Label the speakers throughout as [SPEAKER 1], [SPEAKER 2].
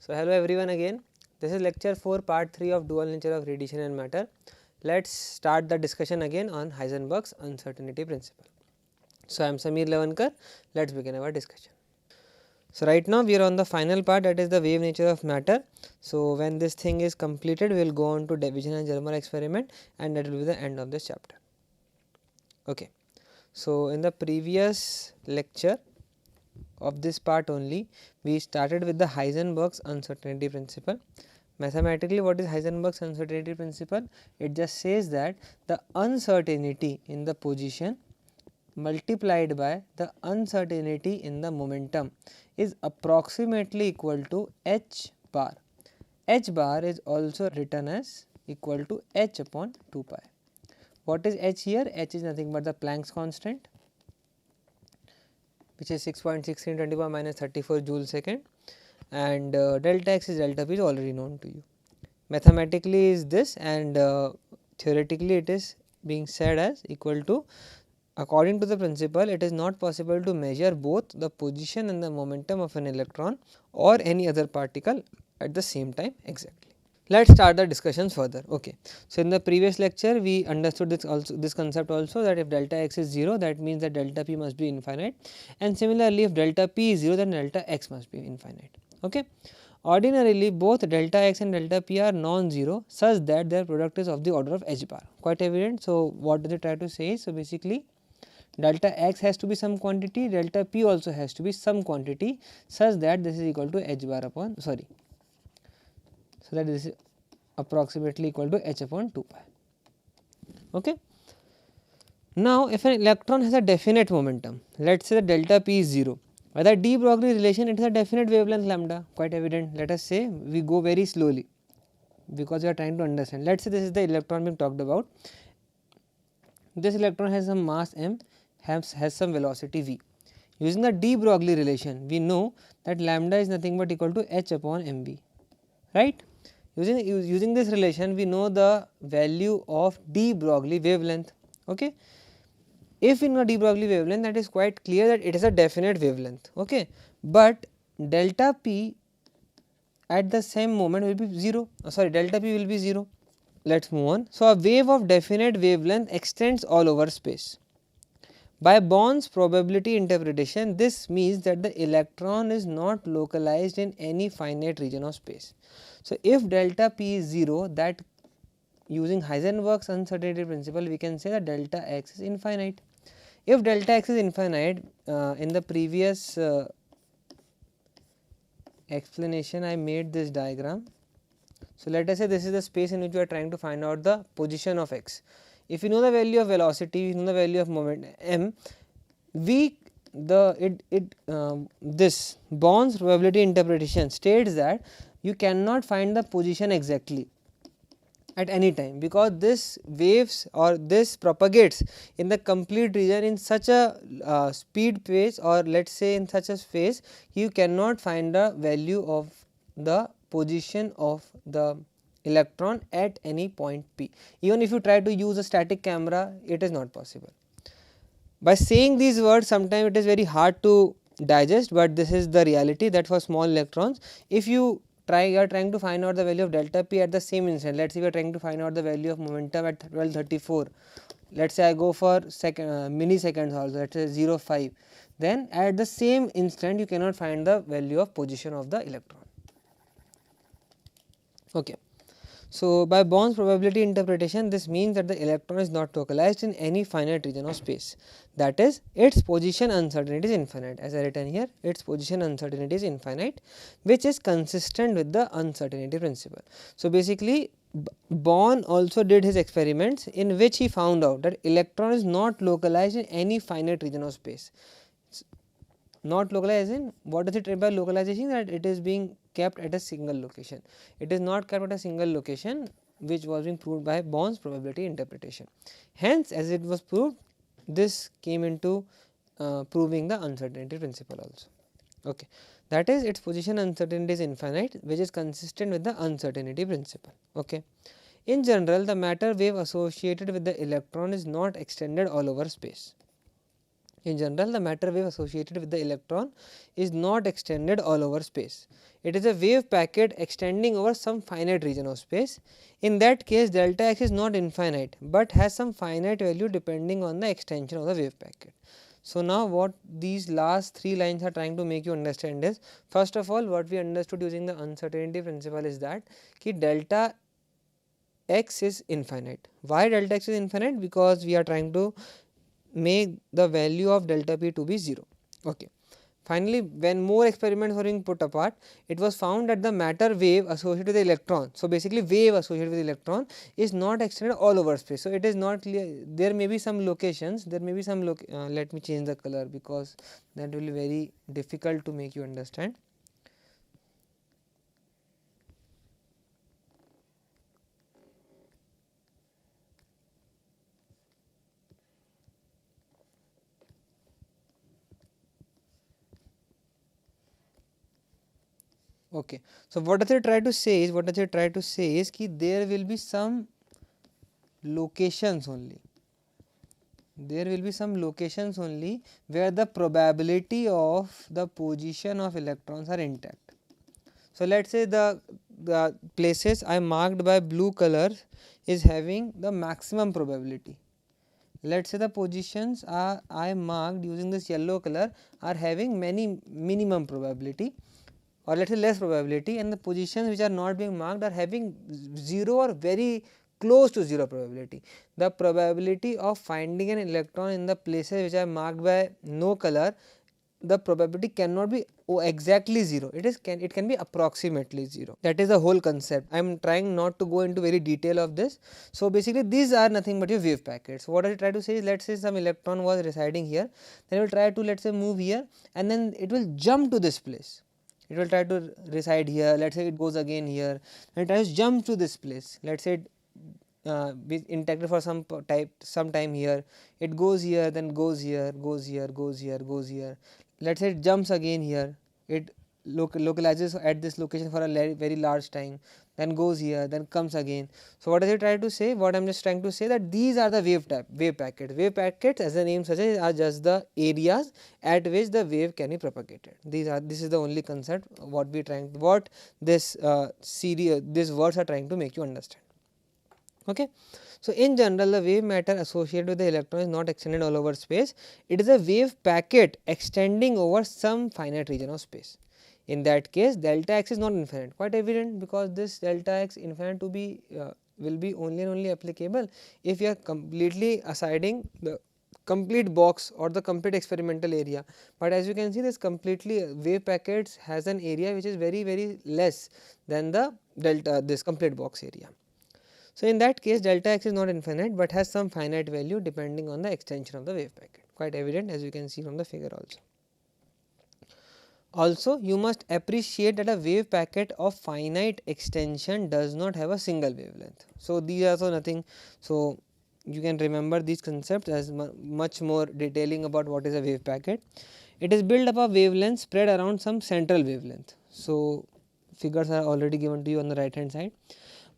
[SPEAKER 1] So hello everyone again. This is lecture 4 part 3 of dual nature of radiation and matter. Let's start the discussion again on Heisenberg's uncertainty principle. So I am Samir Lavankar. Let's begin our discussion. So right now we are on the final part, that is the wave nature of matter. So when this thing is completed, we will go on to division and Germer experiment, and that will be the end of this chapter. Okay. So in the previous lecture of this part only, we started with the Heisenberg's uncertainty principle. Mathematically, what is Heisenberg's uncertainty principle? It just says that the uncertainty in the position multiplied by the uncertainty in the momentum is approximately equal to h bar. H bar is also written as equal to h upon 2 pi. What is h here? H is nothing but the Planck's constant, which is 6.6 × 10 to the power minus 34 joule second, and delta x is delta p is already known to you. Mathematically is this, and theoretically it is being said as equal to, according to the principle, it is not possible to measure both the position and the momentum of an electron or any other particle at the same time exactly. Let us start the discussions further. Okay. So in the previous lecture we understood this concept also, that if delta x is 0, that means that delta p must be infinite, and similarly if delta p is 0, then delta x must be infinite. Okay. Ordinarily both delta x and delta p are non-zero, such that their product is of the order of h bar. Quite evident. So what do they try to say? So basically delta x has to be some quantity, delta p also has to be some quantity, such that this is equal to h bar upon, so that this is approximately equal to h upon 2 pi. Okay. Now if an electron has a definite momentum, let us say the delta p is 0, by the de Broglie relation it is a definite wavelength lambda, quite evident. Let us say we go very slowly because we are trying to understand. Let us say this is the electron being talked about. This electron has some mass m, has some velocity v. Using the de Broglie relation, we know that lambda is nothing but equal to h upon mv, right. Using this relation, we know the value of de Broglie wavelength. Okay. If we know de Broglie wavelength, that is quite clear that it is a definite wavelength. Okay. But delta p at the same moment will be 0, delta p will be 0. Let us move on. So a wave of definite wavelength extends all over space. By Born's probability interpretation, this means that the electron is not localized in any finite region of space. So if delta p is 0, that using Heisenberg's uncertainty principle we can say that delta x is infinite. If delta x is infinite, in the previous explanation I made this diagram. So let us say this is the space in which we are trying to find out the position of x. If you know the value of velocity, you know the value of moment m, this Born's probability interpretation states that you cannot find the position exactly at any time, because this waves or this propagates in the complete region in such a speed phase, or let us say in such a phase, you cannot find the value of the position of the electron at any point p. Even if you try to use a static camera, it is not possible. By saying these words, sometimes it is very hard to digest, but this is the reality that for small electrons, if you are trying to find out the value of delta p at the same instant, let us say we are trying to find out the value of momentum at 1234, let us say I go for milliseconds also, let us say 0.5, then at the same instant you cannot find the value of position of the electron. Okay. So by Born's probability interpretation, this means that the electron is not localized in any finite region of space, that is its position uncertainty is infinite, as I written here, its position uncertainty is infinite, which is consistent with the uncertainty principle. So basically Born also did his experiments in which he found out that electron is not localized in any finite region of space. Not localized in, what does it mean by localization? That it is being kept at a single location. It is not kept at a single location, which was being proved by Born's probability interpretation. Hence, as it was proved, this came into proving the uncertainty principle also. Okay. That is, its position uncertainty is infinite, which is consistent with the uncertainty principle. Okay. In general, the matter wave associated with the electron is not extended all over space. In general, the matter wave associated with the electron is not extended all over space. it is a wave packet extending over some finite region of space. In that case, delta x is not infinite, but has some finite value depending on the extension of the wave packet. So, now what these last 3 lines are trying to make you understand is, first of all, what we understood using the uncertainty principle is that ki delta x is infinite. Why delta x is infinite? Because we are trying to make the value of delta p to be 0. Okay. Finally, when more experiments were being put apart, it was found that the matter wave associated with the electron, so basically wave associated with the electron is not extended all over space. So, it is not clear, there may be some locations, there may be some let me change the color because that will be very difficult to make you understand. Okay. So, what does it try to say is, that there will be some locations only, where the probability of the position of electrons are intact. So, let us say the places I marked by blue color is having the maximum probability. Let us say the positions are I marked using this yellow color are having many minimum probability, or let us say less probability, and the positions which are not being marked are having 0 or very close to 0 probability. The probability of finding an electron in the places which are marked by no color, the probability cannot be exactly 0, it can be approximately 0. That is the whole concept. I am trying not to go into very detail of this. So, basically these are nothing but your wave packets. What I try to say is, let us say some electron was residing here, then it will try to, let us say, move here, and then it will jump to this place. It will try to reside here, let us say it goes again here, and it tries to jump to this place, let us say it be interacted for some time here, it goes here, then goes here, goes here, goes here, goes here, let us say it jumps again here, it localizes at this location for a very large time, then goes here, then comes again. So, what does it try to say? What I am just trying to say, that these are the wave packets. Wave packets, as the name suggests, are just the areas at which the wave can be propagated. This is the only concept what this series, these words are trying to make you understand. Okay. So, in general, the wave matter associated with the electron is not extended all over space, it is a wave packet extending over some finite region of space. In that case, delta x is not infinite, quite evident, because this delta x infinite to be will be only and only applicable if you are completely assigning the complete box or the complete experimental area. But as you can see, this completely wave packets has an area which is very less than the this complete box area. So, in that case, delta x is not infinite, but has some finite value depending on the extension of the wave packet, quite evident as you can see from the figure also. Also, you must appreciate that a wave packet of finite extension does not have a single wavelength. So, these are also nothing. So, you can remember these concepts as much more detailing about what is a wave packet. It is built up of wavelengths spread around some central wavelength. So, figures are already given to you on the right hand side.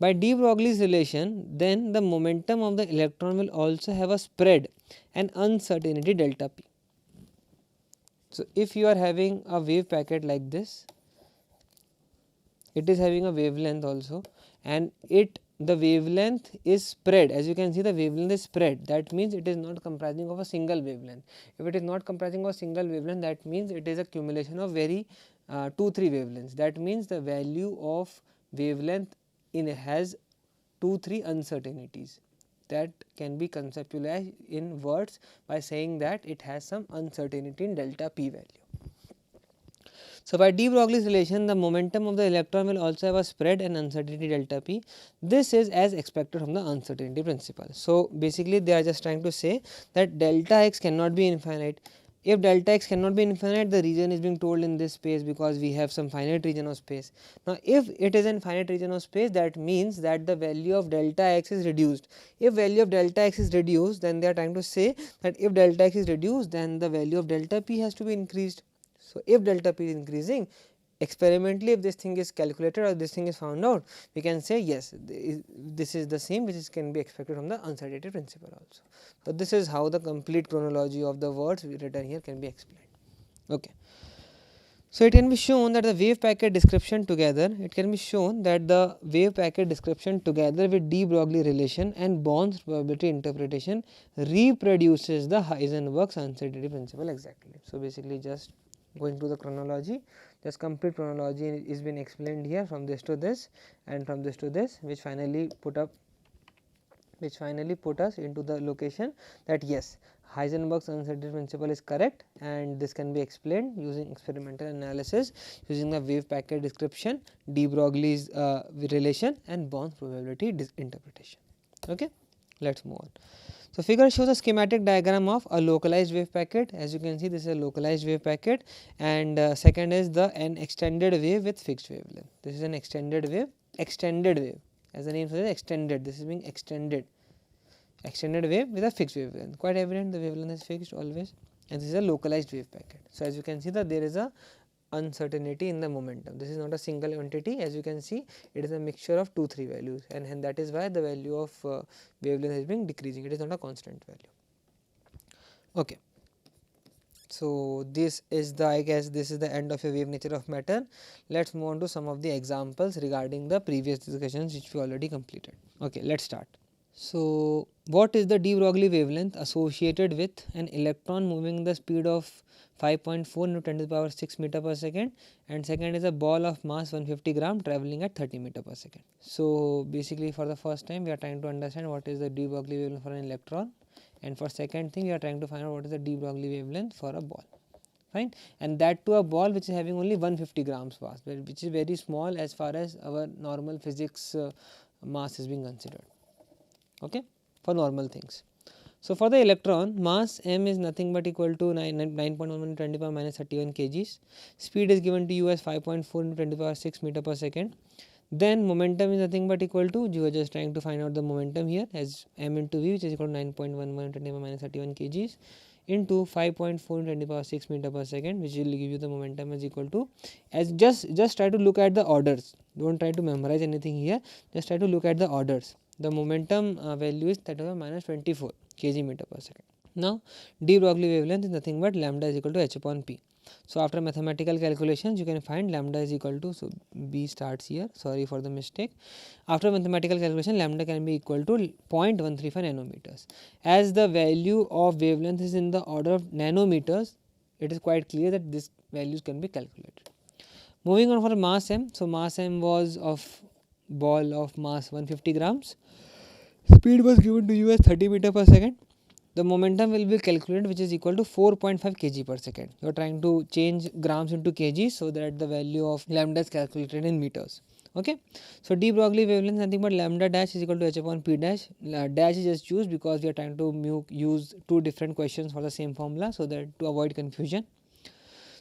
[SPEAKER 1] By de Broglie's relation, then the momentum of the electron will also have a spread and uncertainty delta p. So, if you are having a wave packet like this, it is having a wavelength also, and the wavelength is spread. As you can see, the wavelength is spread, that means it is not comprising of a single wavelength. If it is not comprising of a single wavelength, that means it is a accumulation of very 2-3 wavelengths. That means the value of wavelength has 2-3 uncertainties that can be conceptualized in words by saying that it has some uncertainty in delta p value. So, by de Broglie's relation, the momentum of the electron will also have a spread and uncertainty delta p. This is as expected from the uncertainty principle. So, basically they are just trying to say that delta x cannot be infinite. If delta x cannot be infinite, the region is being told in this space because we have some finite region of space. Now, if it is in finite region of space, that means that the value of delta x is reduced. If value of delta x is reduced, then they are trying to say that if delta x is reduced, then the value of delta p has to be increased. So, if delta p is increasing, experimentally if this thing is calculated or this thing is found out, we can say yes, this is the same which can be expected from the uncertainty principle also. So, this is how the complete chronology of the words written here can be explained. Okay. So it can be shown that the wave packet description together, it can be shown that the wave packet description together with de Broglie relation and Born's probability interpretation reproduces the Heisenberg's uncertainty principle exactly. So basically just going to the chronology, just complete chronology is been explained here from this to this and from this to this, which finally put us into the location that yes, Heisenberg's uncertainty principle is correct, and this can be explained using experimental analysis using the wave packet description, de Broglie's relation and Born's probability interpretation. Okay, let's move on. So figure shows a schematic diagram of a localized wave packet. As you can see, this is a localized wave packet, and second is an extended wave with fixed wavelength. This is an extended wave, as the name suggests, extended. This is being extended wave with a fixed wavelength. Quite evident, the wavelength is fixed always, and this is a localized wave packet. So as you can see that there is a uncertainty in the momentum. This is not a single entity. As you can see, it is a mixture of 2-3 values, and that is why the value of wavelength is being decreasing. It is not a constant value. Okay. So this is the, I guess this is the end of a wave nature of matter. Let's move on to some of the examples regarding the previous discussions which we already completed. Okay, let's start. So what is the de Broglie wavelength associated with an electron moving the speed of 5.4 into 10 to the power 6 meter per second, and second is a ball of mass 150 gram traveling at 30 meter per second. So basically for the first time we are trying to understand what is the de Broglie wavelength for an electron, and for second thing we are trying to find out what is the de Broglie wavelength for a ball. Fine, and that to a ball which is having only 150 grams mass, which is very small as far as our normal physics mass is being considered. Okay, for normal things. So for the electron, mass m is nothing but equal to 9.11 10 to the power minus 31 kgs. Speed is given to you as 5.4 into 10 to the power 6 meter per second. Then momentum is nothing but equal to, you are just trying to find out the momentum here as m into v, which is equal to 9.11 into 10 to the power minus 31 kgs into 5.4 into 10 to the power 6 meter per second, which will give you the momentum as equal to, as just try to look at the orders. Don't try to memorize anything here. Just try to look at the orders. The momentum value is 10 to the minus 24 kg meter per second. Now de Broglie wavelength is nothing but lambda is equal to h upon p. So after mathematical calculations you can find lambda is equal to, so b starts here, sorry for the mistake. After mathematical calculation, lambda can be equal to 0.135 nanometers. As the value of wavelength is in the order of nanometers, it is quite clear that this values can be calculated. Moving on for mass m. So mass m was of ball of mass 150 grams. Speed was given to you as 30 meter per second. The momentum will be calculated, which is equal to 4.5 kg per second. You are trying to change grams into kg so that the value of lambda is calculated in meters. Okay. So de Broglie wavelength nothing but lambda dash is equal to h upon p dash. Dash is just used because we are trying to use two different questions for the same formula, so that to avoid confusion.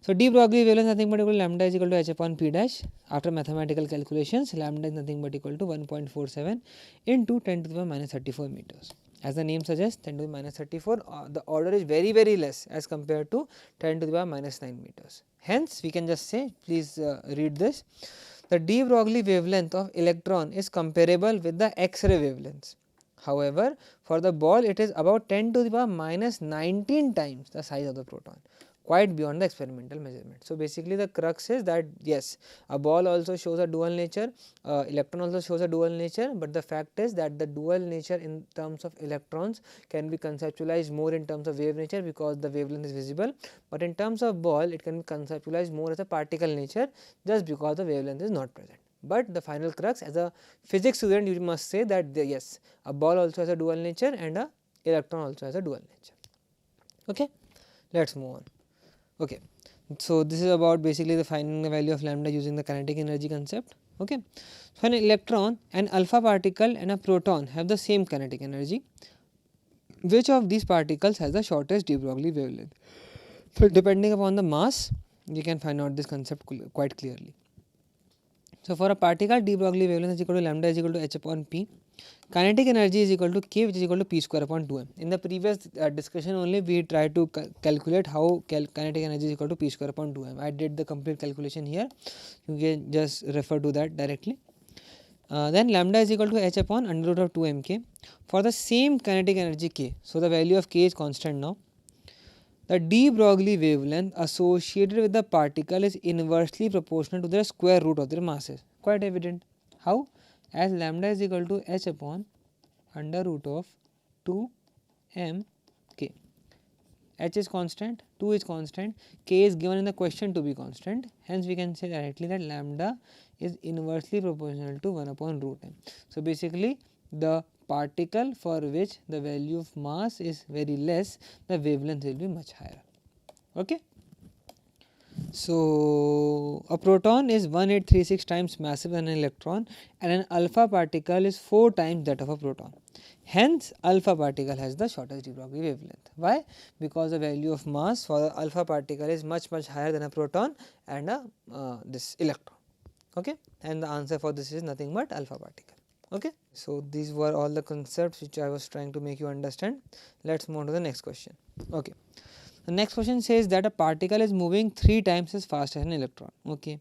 [SPEAKER 1] So de Broglie wavelength nothing but equal to lambda is equal to h upon p dash. After mathematical calculations, lambda is nothing but equal to 1.47 into 10 to the power minus 34 meters. As the name suggests, 10 to the minus 34, the order is very less as compared to 10 to the power minus 9 meters. Hence, we can just say, please read this. The de Broglie wavelength of electron is comparable with the X-ray wavelengths. However, for the ball, it is about 10 to the power minus 19 times the size of the proton, quite beyond the experimental measurement. So basically the crux is that yes, a ball also shows a dual nature, electron also shows a dual nature, but the fact is that the dual nature in terms of electrons can be conceptualized more in terms of wave nature because the wavelength is visible, but in terms of ball it can be conceptualized more as a particle nature just because the wavelength is not present. But the final crux, as a physics student, you must say that yes, a ball also has a dual nature and a electron also has a dual nature. Okay, let's move on. Okay, so this is about basically the finding the value of lambda using the kinetic energy concept. Okay, so an electron, an alpha particle and a proton have the same kinetic energy. Which of these particles has the shortest de Broglie wavelength? So depending upon the mass, you can find out this concept quite clearly. So for a particle, de Broglie wavelength is equal to lambda is equal to h upon p. Kinetic energy is equal to k, which is equal to p square upon 2m. In the previous discussion only, we tried to calculate how kinetic energy is equal to p square upon 2m. I did the complete calculation here. You can just refer to that directly. Then lambda is equal to h upon under root of 2mk. For the same kinetic energy k, so the value of k is constant now. The de Broglie wavelength associated with the particle is inversely proportional to the square root of their masses. Quite evident. How? As lambda is equal to h upon under root of 2 m k. H is constant, 2 is constant, k is given in the question to be constant. Hence, we can say directly that lambda is inversely proportional to 1 upon root m. So, basically the particle for which the value of mass is very less, the wavelength will be much higher. Okay. So, a proton is 1836 times massive than an electron, and an alpha particle is 4 times that of a proton. Hence, alpha particle has the shortest de Broglie wavelength. Why? Because the value of mass for the alpha particle is much higher than a proton and this electron. Okay, and the answer for this is nothing but alpha particle. Okay, so these were all the concepts which I was trying to make you understand. Let's move on to the next question. Okay. The next question says that a particle is moving 3 times as fast as an electron. Okay.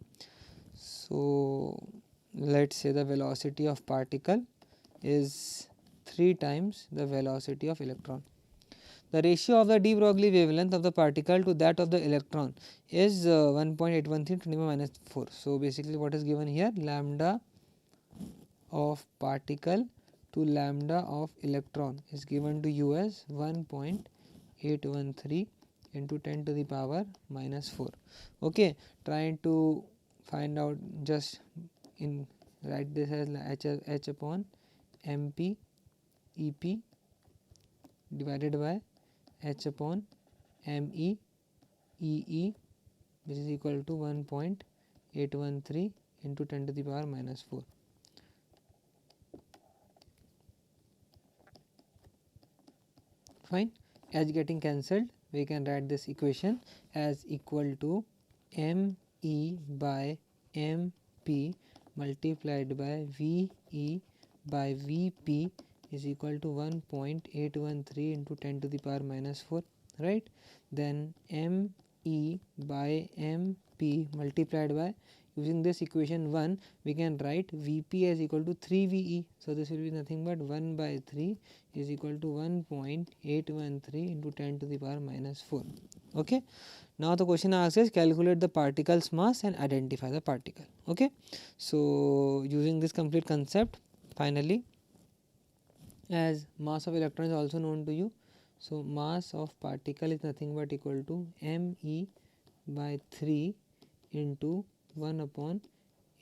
[SPEAKER 1] So, let us say the velocity of particle is 3 times the velocity of electron. The ratio of the de Broglie wavelength of the particle to that of the electron is 1.813 to the minus 4. So, basically what is given here, lambda of particle to lambda of electron is given to you as 1.813 into 10 to the power minus 4. Okay, trying to find out, just in write this as h upon mp ep divided by h upon me ee, which is equal to 1.813 into 10 to the power minus 4. Fine, as getting cancelled, we can write this equation as equal to me by mp multiplied by ve by vp is equal to 1.813 into 10 to the power minus 4, right. Then me by mp multiplied by, using this equation 1, we can write vp as equal to 3 ve. So, this will be nothing but 1 by 3 is equal to 1.813 into 10 to the power minus 4. Okay. Now, the question asks us calculate the particle's mass and identify the particle. Okay. So, using this complete concept, finally, as mass of electron is also known to you. So, mass of particle is nothing but equal to me by 3 into 1 upon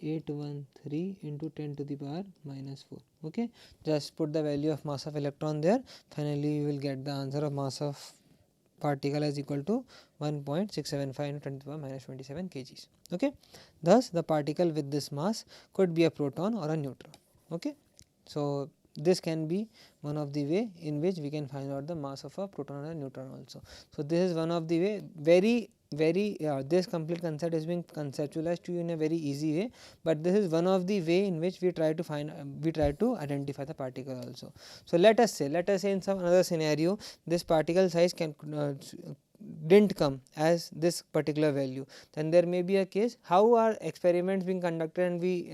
[SPEAKER 1] 813 into 10 to the power minus 4. Okay, just put the value of mass of electron there. Finally, you will get the answer of mass of particle as equal to 1.675 into 10 to the power minus 27 kgs. Okay, thus the particle with this mass could be a proton or a neutron. Okay, so this can be one of the way in which we can find out the mass of a proton or a neutron also. So, this is one of the way, very this complete concept is being conceptualized to you in a very easy way, but this is one of the way in which we try to find we try to identify the particle also. So, let us say in some another scenario, this particle size can didn't come as this particular value, then there may be a case how are experiments being conducted and we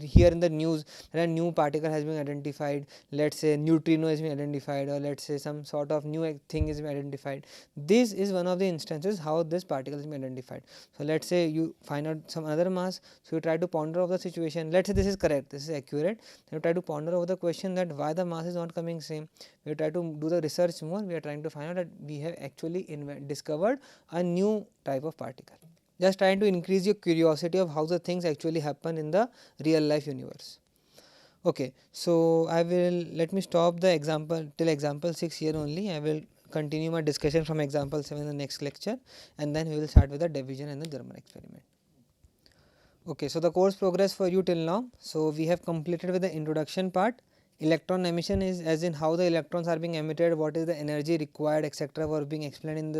[SPEAKER 1] hear in the news that a new particle has been identified, let us say neutrino has been identified, or let us say some sort of new thing is been identified. This is one of the instances how this particle is been identified. So, let us say you find out some other mass, so you try to ponder over the situation, let us say this is correct, this is accurate, then you try to ponder over the question that why the mass is not coming same. We try to do the research more, we are trying to find out that we have actually discovered a new type of particle. Just trying to increase your curiosity of how the things actually happen in the real life universe. Okay, so I will let me stop the example till example 6 here only. I will continue my discussion from example 7 in the next lecture, and then we will start with the division and the German experiment. Okay, so the course progress for you till now. So, we have completed with the introduction part. Electron emission is as in how the electrons are being emitted, what is the energy required, etc. were being explained in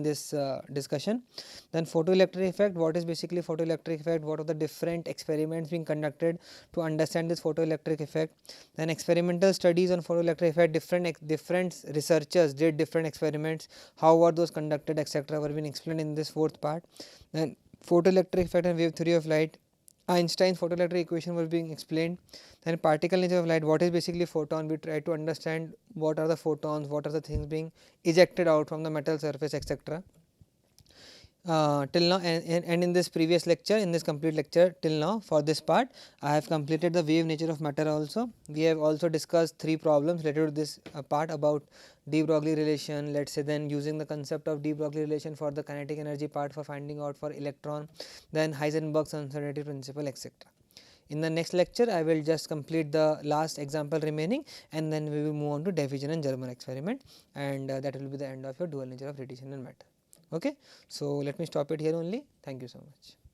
[SPEAKER 1] this discussion. Then photoelectric effect, what is basically photoelectric effect, what are the different experiments being conducted to understand this photoelectric effect. Then experimental studies on photoelectric effect, different researchers did different experiments, how were those conducted, etc. were being explained in this fourth part. Then photoelectric effect and wave theory of light, Einstein's photoelectric equation was being explained. Then particle nature of light, what is basically photon, we try to understand what are the photons, what are the things being ejected out from the metal surface, etc. Till now, and in this previous lecture, in this complete lecture till now, for this part I have completed the wave nature of matter also. We have also discussed 3 problems related to this part about de Broglie relation, let us say, then using the concept of de Broglie relation for the kinetic energy part for finding out for electron, then Heisenberg's uncertainty principle, etc. In the next lecture I will just complete the last example remaining, and then we will move on to diffusion and German experiment, and that will be the end of your dual nature of radiation and matter. Okay. So, let me stop it here only. Thank you so much.